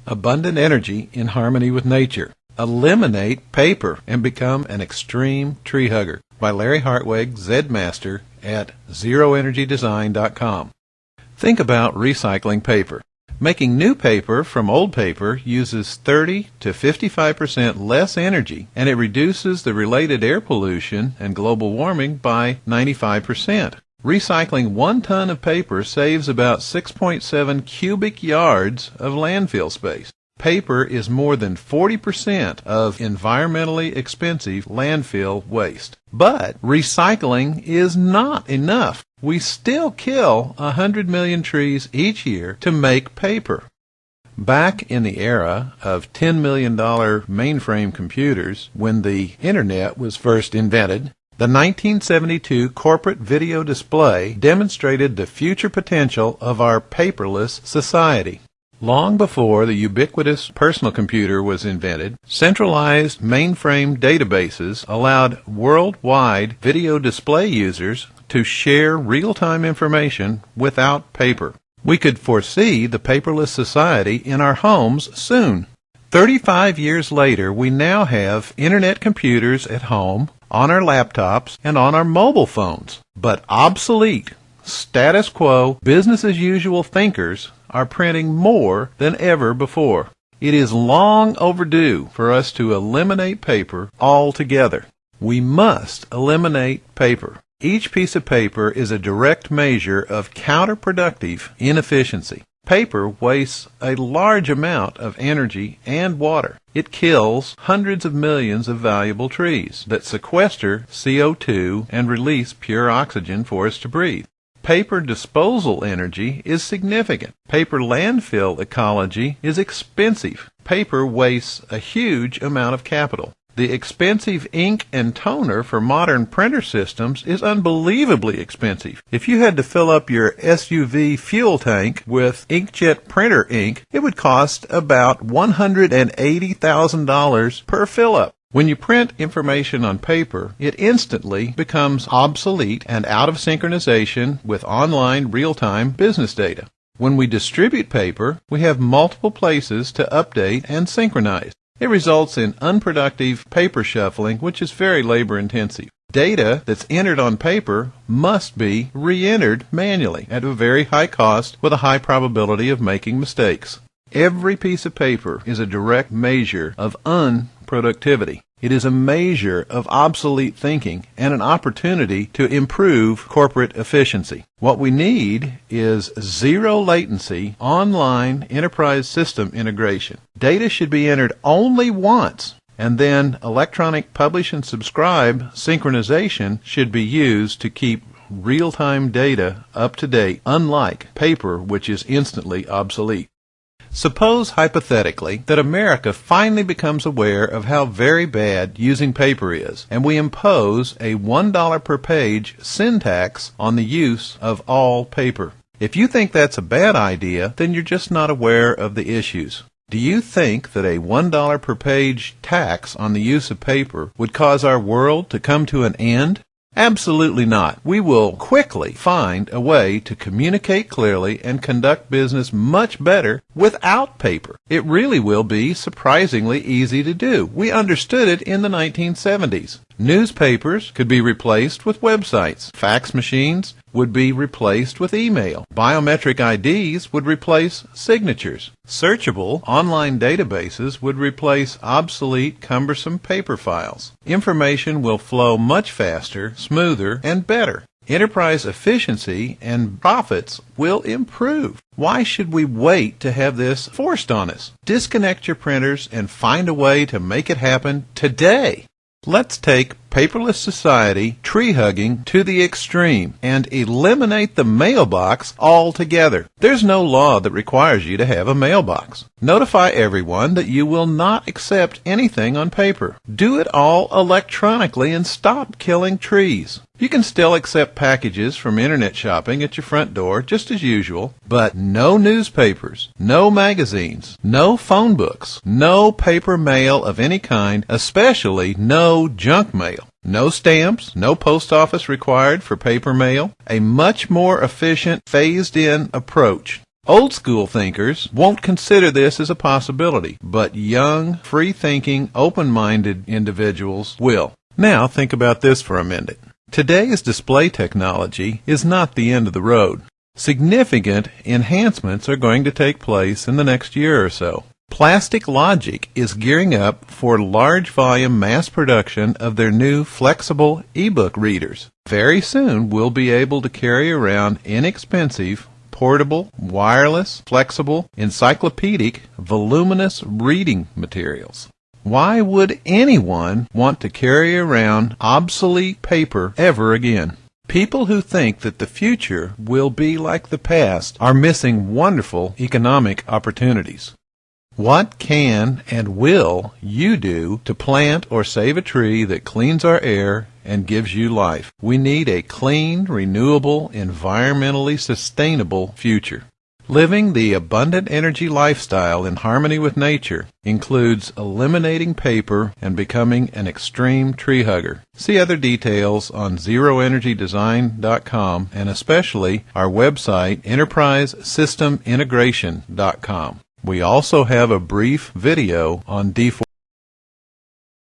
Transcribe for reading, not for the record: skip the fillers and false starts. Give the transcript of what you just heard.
Abundant energy in harmony with nature. Eliminate paper and become an extreme tree hugger. By Larry Hartwig, Zedmaster at ZeroEnergyDesign.com. Think about recycling paper. Making new paper from old paper uses 30 to 55% less energy, and it reduces the related air pollution and global warming by 95%. Recycling 1 ton of paper saves about 6.7 cubic yards of landfill space. Paper is more than 40% of environmentally expensive landfill waste. But recycling is not enough. We still kill 100 million trees each year to make paper. Back in the era of $10 million mainframe computers, when the Internet was first invented, the 1972 corporate video display demonstrated the future potential of our paperless society. Long before the ubiquitous personal computer was invented, centralized mainframe databases allowed worldwide video display users to share real-time information without paper. We could foresee the paperless society in our homes soon. 35 years later, we now have Internet computers at home, on our laptops, and on our mobile phones. But obsolete, status quo, business-as-usual thinkers are printing more than ever before. It is long overdue for us to eliminate paper altogether. We must eliminate paper. Each piece of paper is a direct measure of counterproductive inefficiency. Paper wastes a large amount of energy and water. It kills hundreds of millions of valuable trees that sequester CO2 and release pure oxygen for us to breathe. Paper disposal energy is significant. Paper landfill ecology is expensive. Paper wastes a huge amount of capital. The expensive ink and toner for modern printer systems is unbelievably expensive. If you had to fill up your SUV fuel tank with inkjet printer ink, it would cost about $180,000 per fill-up. When you print information on paper, it instantly becomes obsolete and out of synchronization with online real-time business data. When we distribute paper, we have multiple places to update and synchronize. It results in unproductive paper shuffling, which is very labor-intensive. Data that's entered on paper must be re-entered manually at a very high cost with a high probability of making mistakes. Every piece of paper is a direct measure of unproductivity. It is a measure of obsolete thinking and an opportunity to improve corporate efficiency. What we need is zero latency online enterprise system integration. Data should be entered only once, and then electronic publish and subscribe synchronization should be used to keep real-time data up to date, unlike paper, which is instantly obsolete. Suppose, hypothetically, that America finally becomes aware of how very bad using paper is, and we impose a $1 per page sin tax on the use of all paper. If you think that's a bad idea, then you're just not aware of the issues. Do you think that a $1 per page tax on the use of paper would cause our world to come to an end? Absolutely not. We will quickly find a way to communicate clearly and conduct business much better without paper. It really will be surprisingly easy to do. We understood it in the 1970s. Newspapers could be replaced with websites. Fax machines would be replaced with email. Biometric IDs would replace signatures. Searchable online databases would replace obsolete, cumbersome paper files. Information will flow much faster, smoother, and better. Enterprise efficiency and profits will improve. Why should we wait to have this forced on us? Disconnect your printers and find a way to make it happen today. Let's take paperless society tree hugging to the extreme and eliminate the mailbox altogether. There's no law that requires you to have a mailbox. Notify everyone that you will not accept anything on paper. Do it all electronically and stop killing trees. You can still accept packages from internet shopping at your front door just as usual, but no newspapers, no magazines, no phone books, no paper mail of any kind, especially no junk mail. No stamps, no post office required for paper mail. A much more efficient, phased-in approach. Old school thinkers won't consider this as a possibility, but young, free-thinking, open-minded individuals will. Now think about this for a minute. Today's display technology is not the end of the road. Significant enhancements are going to take place in the next year or so. Plastic Logic is gearing up for large volume mass production of their new flexible ebook readers. Very soon we'll be able to carry around inexpensive, portable, wireless, flexible, encyclopedic, voluminous reading materials. Why would anyone want to carry around obsolete paper ever again? People who think that the future will be like the past are missing wonderful economic opportunities. What can and will you do to plant or save a tree that cleans our air and gives you life? We need a clean, renewable, environmentally sustainable future. Living the abundant energy lifestyle in harmony with nature includes eliminating paper and becoming an extreme tree hugger. See other details on zeroenergydesign.com and especially our website enterprisesystemintegration.com. We also have a brief video on deforestation.